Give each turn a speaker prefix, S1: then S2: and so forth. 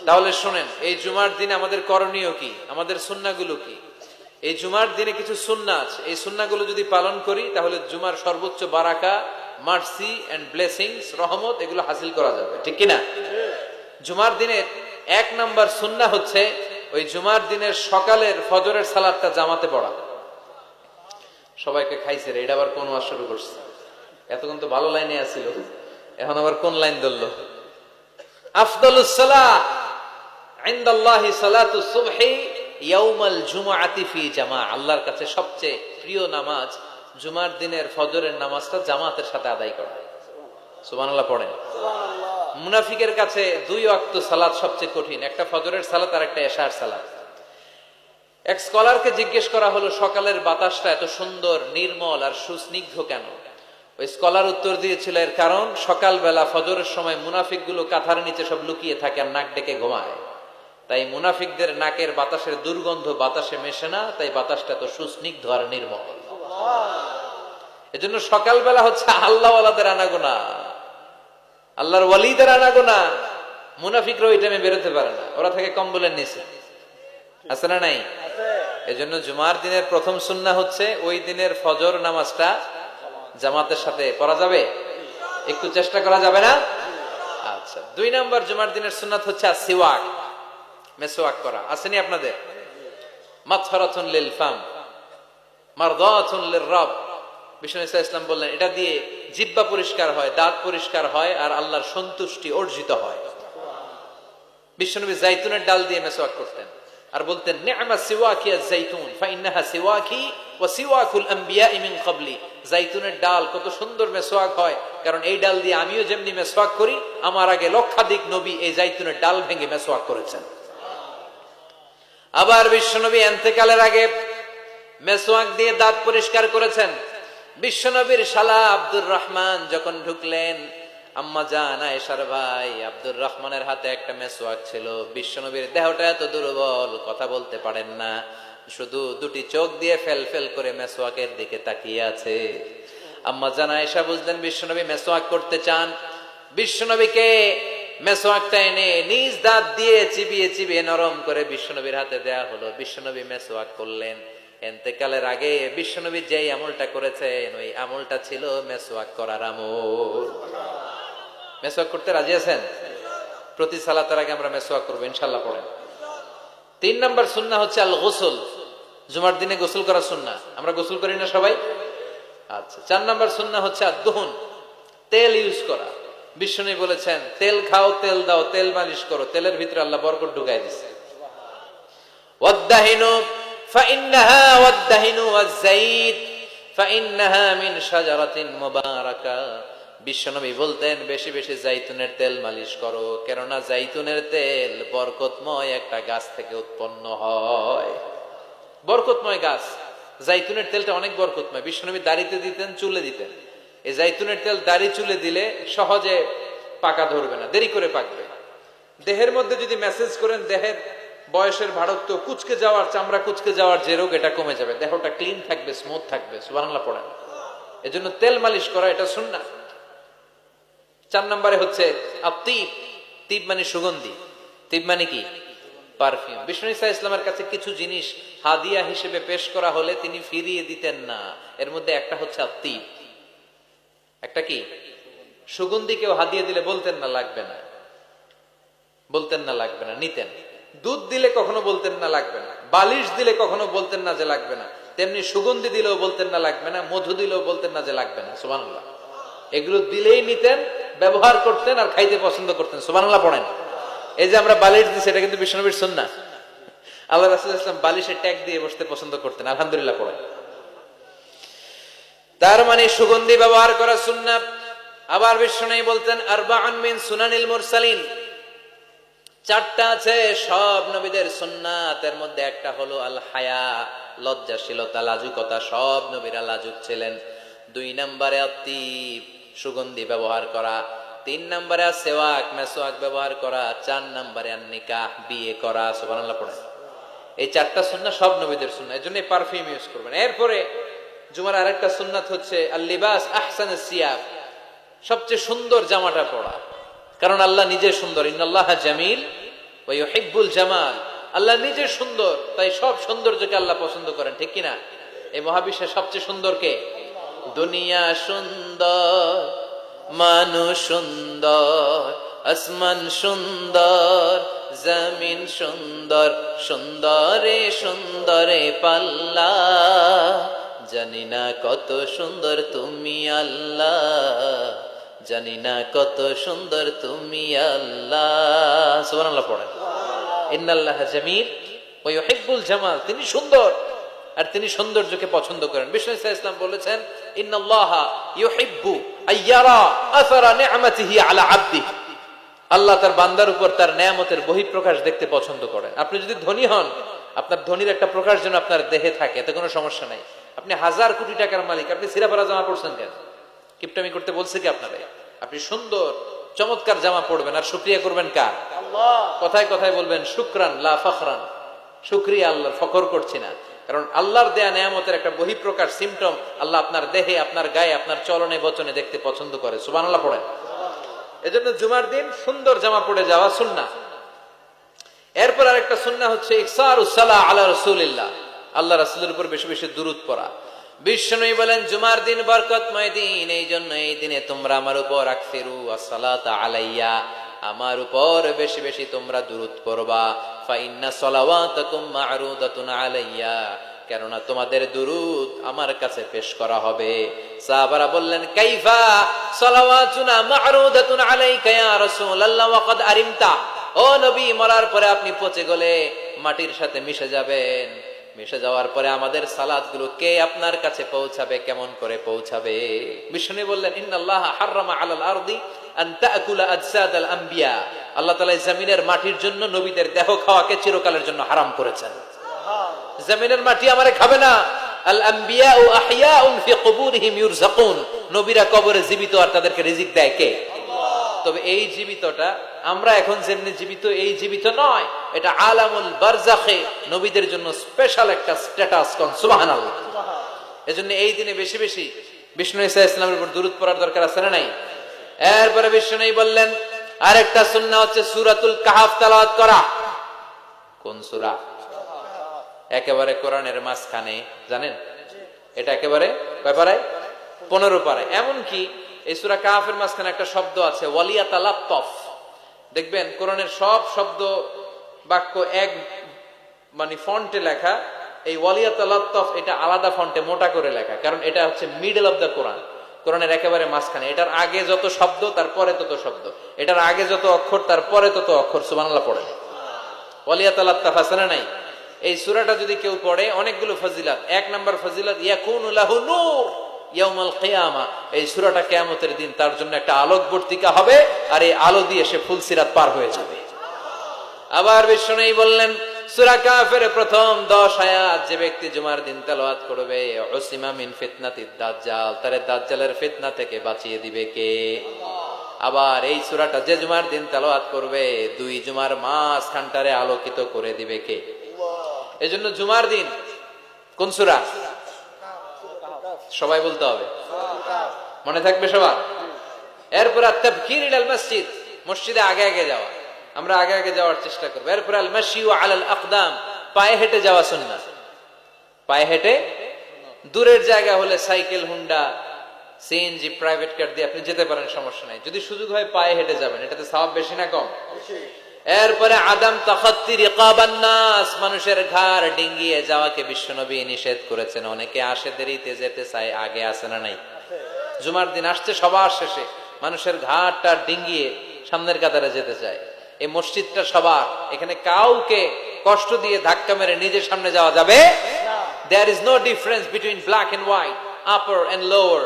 S1: তাহলে শোনেন, এই জুমার দিনে আমাদের করণীয় কি, আমাদের সুন্নাহগুলো কি? এই জুমার দিনে কিছু সুন্নাহ আছে, এই সুন্নাহগুলো যদি পালন করি তাহলে জুমার সর্বোচ্চ বারাকা, মার্সি এন্ড ব্লেসিংস, রহমত, এগুলো হাসিল করা যাবে, ঠিক কিনা? জুমার দিনের 1 নাম্বার সুন্নাহ হচ্ছে ওই জুমার দিনের সকালের ফজরের সালাতটা জামাতে পড়া। সবাইকে খাইছে রে, এটা আবার কোন ওয়াজ শুরু করছে? এতক্ষণ তো ভালো লাইনে আছিল, এখন আবার কোন লাইন ধরলো? আফদালুস সালাহ ইনদাল্লাহি সালাতুস সুবহি ইয়াউমাল জুমআতি ফি জামা। আল্লাহর কাছে সবচেয়ে প্রিয় নামাজ জুমার দিনের ফজরের নামাজটা জামাতের সাথে আদায় করা। সুবহানাল্লাহ পড়েন। মুনাফিকের কাছে 2 ওয়াক্ত সালাত সবচেয়ে কঠিন, একটা ফজরের সালাত আর একটা এশার সালাত। এক স্কলারকে জিজ্ঞেস করা হলো সকালের বাতাসটা এত সুন্দর, নির্মল আর সুস্নিগ্ধ কেন? ওই স্কলার উত্তর দিয়েছিল, এর কারণ সকালবেলা ফজরের সময় মুনাফিকগুলো কাঁথার নিচে সব লুকিয়ে থাকে আর নাক ডেকে ঘুমায়, তাই মুনাফিকদের নাকের বাতাসের দুর্গন্ধ বাতাসে মেশে না, তাই বাতাসটা তো সুস্নিগ্ধ আর নির্মল। এজন্য সকালবেলা হচ্ছে আল্লাহওয়ালাদের আনাগোনা, আল্লাহর ওয়ালিদের আনাগোনা। মুনাফিকরা ওই টাইমে বেরোতে পারে না, ওরা থাকে কম্বলের নিচে, আছে না নাই? এজন্য জুমার দিনের প্রথম সুন্নাহ হচ্ছে ওই দিনের ফজর নামাজটা জামাতের সাথে পড়া যাবে, একটু চেষ্টা করা যাবে না? আচ্ছা, 2 নাম্বার জুমার দিনের সুন্নাত হচ্ছে সিওয়াক, মেসওয়াক করা। আসেনি আপনাদের? মাতহারাতুন লিল ফাম মারদাতুন লিররাব। বিষ্ণু ইসলাম বললেন এটা দিয়ে জিহ্বা পরিষ্কার হয়, দাঁত পরিষ্কার হয়, আর আল্লাহর সন্তুষ্টি অর্জিত হয়। বিশ্বনবী জাইতুনের ডাল দিয়ে মেসওয়াক করতেন আর বলতেন নি'মা সিওয়াকিয়া জাইতুন ফাইন্নাহা সিওয়াকি ওয়া সিওয়াকুল আম্বিয়া মিন ক্বাবলি। জাইতুনের ডাল কত সুন্দর মেসওয়াক হয়, কারণ এই ডাল দিয়ে আমিও যেমনি মেসওয়াক করি, আমার আগে লক্ষাধিক নবী এই জাইতুনের ডাল ভেঙে মেসওয়াক করেছেন। আবার বিশ্বনবী ইন্তেকালের আগে মেসওয়াক দিয়ে দাঁত পরিষ্কার করেছেন। বিশ্বনবীর শালা আব্দুর রহমান যখন ঢুকলেন, আম্মা জান আয়েশার ভাই আব্দুর রহমানের হাতে একটা মেসওয়াক ছিল। বিশ্বনবীর দেহটা এত দুর্বল, কথা বলতে পারেন না, শুধু 2টি চোখ দিয়ে ফেল ফেল করে মেসওয়াকের দিকে তাকিয়ে আছে। আম্মা জান আয়েশা বুঝলেন বিশ্বনবী মেসওয়াক করতে চান। বিশ্বনবীকে মেসওয়াকটা এনে নিজ দাঁত দিয়ে চিবিয়ে চিবিয়ে নরম করে বিশ্বনবীর হাতে দেয়া হলো। বিশ্বনবী মেসওয়াক করলেন। ইন্তেকালের আগে বিশ্বনবী যেই আমলটা করেছেন, ওই আমলটা ছিল মেসওয়াক করার আমল। মেসওয়াক করতে রাজি আছেন? প্রতি সালাতের আগে আমরা মেসওয়াক করবো ইনশাআল্লাহ, পড়েন। 3 নাম্বার সুন্নাহ হচ্ছে আল গোসল। জুমার দিনে গোসল করা সুন্নাহ, আমরা গোসল করি না সবাই? আচ্ছা। 4 নাম্বার সুন্নাহ হচ্ছে আদ-দুহন, তেল ইউজ করা। বিশ্বনবী বলেছেন তেল খাও, তেল দাও, তেল মালিশ করো, তেলের ভিতরে আল্লাহ বরকত ঢুকাই দিয়েছে। ওয়াদ-দাহিনু ফাইন্নাহা ওয়াদ-দাহিনু ওয়াজ-যাইত ফাইন্নাহা মিন শাজারাতিন মুবারাকা। বিশ্বনবী বলতেন বেশি বেশি জাইতুনের তেল মালিশ করো, কেননা জাইতুনের তেল বরকতময় একটা গাছ থেকে উৎপন্ন হয়। বরকতময় গাছ জাইতুনের তেলটা অনেক বরকতময়। বিশ্বনবী দাড়িতে দিতেন, চুলে দিতেন। এই জাইতুনের তেল দাড়ি চুলে দিলে সহজে পাকা ধরবে না, দেরি করে পাকবে। দেহের মধ্যে যদি মেসেজ করেন দেহের বয়সের ভারত্ব, কুচকে যাওয়ার, চামড়া কুচকে যাওয়ার যে রোগ, এটা কমে যাবে, দেহটা ক্লিন থাকবে, স্মুথ থাকবে। সুবহানাল্লাহ পড়েন। এজন্য তেল মালিশ করা এটা সুন্নাহ। 4 নম্বরে হচ্ছে আতিব। তিব মানে সুগন্ধি, তিব মানে কি? পারফিউম। বিষ্ণু ইসা ইসলামের কাছে কিছু জিনিস হাদিয়া হিসেবে পেশ করা হলে তিনি ফিরিয়ে দিতেন না। এর মধ্যে একটা হচ্ছে আতিব, একটা কি সুগন্ধি। কেউ হাদিয়া দিলে বলতেন না লাগবে না, বলতেন না লাগবে না, নিতেন। দুধ দিলে কখনো বলতেন না লাগবে না, বালিশ দিলে কখনো বলতেন না যে লাগবে না, তেমনি সুগন্ধি দিলেও বলতেন না লাগবে না, মধু দিলেও বলতেন না যে লাগবে না। সুবহানাল্লাহ। এগুলো দিলেই নিতেন, ব্যবহার করতেন আর খাইতে পছন্দ করতেন। সুবহানাল্লাহ পড়েন। এই যে আমরা বালিশ দিচ্ছি, এটা কিন্তু বিশ্বনবীর সুন্নাহ। আল্লাহ রাসূল সাল্লাল্লাহু আলাইহি ওয়াসাল্লাম বালিশে ট্যাগ দিয়ে বসতে পছন্দ করতেন। আলহামদুলিল্লাহ পড়েন। তার মানে সুগন্ধি ব্যবহার করা সুন্নাহ। আবার বিশ্বনবী বলতেন আরবাউন মিন সুনানিল মুরসালিন, 4টা আছে সব নবীদের সুন্নাত। এর মধ্যে একটা হলো আল হায়া, লজ্জাশীলতা, লাজুকতা। সব নবীরা লাজুক ছিলেন। 2 নম্বরে আতিব, সুগন্ধি ব্যবহার করা। 3 নম্বরে সিওয়াক, মেসওয়াক ব্যবহার করা। 4 নম্বরে নিকাহ, বিয়ে করা। সুবহানাল্লাহ পড়েন। এই 4টা সুন্নাহ সব নবীদের সুন্নাহ, এজন্য পারফিউম ইউজ করবেন। এরপরে জুমার আরেকটা সুন্নাত হচ্ছে আল লিবাস আহসানুস সিয়াব, সবচেয়ে সুন্দর জামাটা পরা। কারণ আল্লাহ নিজে সুন্দর। ইন্নাল্লাহা জামিল ওয়া ইউহিব্বুল জামাল, আল্লাহ নিজে সুন্দর, তাই সব সৌন্দর্যকে আল্লাহ পছন্দ করেন, ঠিক কিনা? এই মহাবিশ্বের সবচেয়ে সুন্দর কে? দুনিয়া সুন্দর, মানুষ সুন্দর, আসমান সুন্দর, জমিন সুন্দর, সুন্দরে সুন্দরে পাল্লা, জানি না কত সুন্দর তুমি আল্লাহ, জানি না কত সুন্দর তুমি আল্লাহ। সুবহানাল্লাহ পড়েন। ইন্নাল্লাহা জামিল ওয়া ইউহিব্বুল জামাল, তিনি সুন্দর আর তিনি সৌন্দর্যকে পছন্দ করেন। বিষ্ণু ইসলাম বলেছেন, ইন্নাল্লাহা ইউহিব্বু আইয়ারা আসারা নি'মাতিহি আলা আবদিহি, আল্লাহ তার বান্দার উপর তার নেয়ামতের বহিঃপ্রকাশ দেখতে পছন্দ করেন। আপনি যদি ধনী হন, আপনার ধনীর একটা প্রকাশ যেন আপনার দেহে থাকে, এতে কোনো সমস্যা নাই। আপনি 1000 কোটি টাকার মালিক, আপনি ছিঁড়া-ফাড়া জামা পড়ছেন কেন? কিপটামি করতে বলছে কি আপনারে? আপনি সুন্দর চমৎকার জামা পড়বেন আর শুকরিয়া করবেন কার? আল্লাহ। কথায় কথায় বলবেন শুকরান লা ফখরান, শুকরিয়া আল্লাহর, ফখর করছি না। কারণ আল্লাহর দেয়া নেয়ামতের একটা বহিঃপ্রকাশ, সিম্পটম আল্লাহ আপনার দেহে, আপনার গায়ে, আপনার চলনে বচনে দেখতে পছন্দ করে। সুবহানাল্লাহ পড়েন। এজন্য জুমার দিন সুন্দর জামা পরে যাওয়া সুন্নাহ। এরপর আরেকটা সুন্নাহ হচ্ছে ইকসারুস সালাহ আলা রাসূলিল্লাহ, আল্লাহ রাসূলের উপর বেশি বেশি দুরূদ পড়া। বিশ্বনবী বলেন, জুমার দিন বরকতময় দিন, এই জন্য এই দিনে তোমরা আমার উপর আকসিরু আসসালাতা আলাইয়া, আমার উপর বেশি বেশি তোমরা দুরূদ পড়বা। ফা ইন্না সালাওয়াতাকুম মা'রুদাতুন আলাইয়া, কেননা তোমাদের দুরূদ আমার কাছে পেশ করা হবে। সাহাবারা বললেন, কাইফা সালাওয়াতুনা মা'রুদাতুন আলাইকা ইয়া রাসূলুল্লাহ ওয়া ক্বাদ আরিমতা, ও নবী, মরার পরে আপনি পচে গলে মাটির সাথে মিশে যাবেন, মিশে যাওয়ার পরে আমাদের সালাতগুলো কে আপনার কাছে পৌঁছাবে, কেমন করে পৌঁছাবে? বিষ্ণু বললেন, ইন্নাল্লাহা হাররামা আলাল আরদি আন তাকুলা আজসাদাল আম্বিয়া, আল্লাহ তাআলা জমিনের মাটির জন্য নবীদের দেহ খাওয়াকে চিরকালের জন্য হারাম করেছেন। জমিনের মাটি আমারে খাবে না। আল আম্বিয়াউ আহইয়াউন ফি কুবুরিহিম ইউরযাকুন, নবীরা কবরে জীবিত আর তাদেরকে রিজিক দেয় কে? তবে এই জীবিতটা আমরা এখন যেমনি জীবিত, এই জীবিত নয়, এটা আলামুল বারজাখে নবীদের জন্য স্পেশাল একটা স্ট্যাটাস। কোন সুবহানাল্লাহ। এজন্য এই দিনে বেশি বেশি বিষ্ণু ঈসা ইসলামের উপর দুরূদ পড়ার দরকার আছে না নাই? এরপরে বিষ্ণু বললেন, আরেকটা সুন্নাহ হচ্ছে সূরাতুল কাহফ তেলাওয়াত করা। কোন সূরা? একেবারে কোরআনের মাঝখানে, জানেন? এটা একেবারে কয় পারায়? 15 পারায়। এমন কি এই সূরা কাহফের মাঝখানে একটা শব্দ আছে, ওয়ালিয়াতালাত্তাফ। দেখবেন কোরআনের সব শব্দ বাক্য এক মানে ফন্টে লেখা, এই ওয়ালিয়াতালাত্তাফ এটা আলাদা ফন্টে মোটা করে লেখা, কারণ এটা হচ্ছে মিডল অফ দ্য কোরআন, কোরআনের একেবারে মাঝখানে। এটার আগে যত শব্দ তার পরে তত শব্দ, এটার আগে যত অক্ষর তার পরে তত অক্ষর। সুবহানাল্লাহ পড়েন। ওয়ালিয়াতালাত্তাফ আছে না নাই? এই সূরাটা যদি কেউ পড়ে, অনেকগুলো ফজিলত। 1 নাম্বার ফজিলত, ইয়াকুনু লাহু নূর ইয়াউমাল কিয়ামা, এই সূরাটা কিয়ামতের দিন তার জন্য একটা আলোকবর্তিকা হবে, আর এই আলো দিয়ে সে ফুলসিরাত পার হয়ে যাবে। আবার বিষ্ণু বললেন, সূরা কাহফের প্রথম 10 আয়াত যে ব্যক্তি জুমার দিন তেলাওয়াত করবে, উসিমা মিন ফিতনাতিদ দাজ্জাল, তারে দাজ্জালের ফিতনা থেকে বাঁচিয়ে দিবে কে? আবার এই সূরাটা যে জুমার দিন তেলাওয়াত করবে, 2 জুমার মাঝখানটারে আলোকিত করে দিবে কে? এজন্য জুমার দিন কোন সূরা? সবাই বলতে হবে, মনে থাকবে সবার। এরপর তাবকির ইলাল মসজিদ, মসজিদে আগে আগে যাওয়া, আমরা আগে আগে যাওয়ার চেষ্টা করব। এরপর আল মাশিউ আলাল আকদাম, পায়ে হেঁটে যাওয়া সুন্নাহ। পায়ে হেঁটে, দূরের জায়গা হলে cycle, Honda, CNG, private car দিয়ে আপনি যেতে পারেন, সমস্যা নাই। যদি সুযোগ হয় পায়ে হেঁটে যাবেন, এটাতে সওয়াব বেশি না কম? এরপরে আদম তাখাত্তি রিকাবান নাস, মানুষের ঘাড় ডিঙ্গিয়ে যাওয়াকে বিশ্বনবী নিষেধ করেছেন। অনেকে আসে দেরিতে, যেতে চায়, আগে আসে না নাই? জুমার দিন আসছে সবার শেষে, মানুষের ঘাড়টা ডিঙ্গিয়ে সামনের কাতারে যেতে চায়। এই মসজিদটা সবার, এখানে কাউকে কষ্ট দিয়ে ধাক্কা মেরে নিজের সামনে যাওয়া যাবে না। There is no difference between black and white, upper and lower.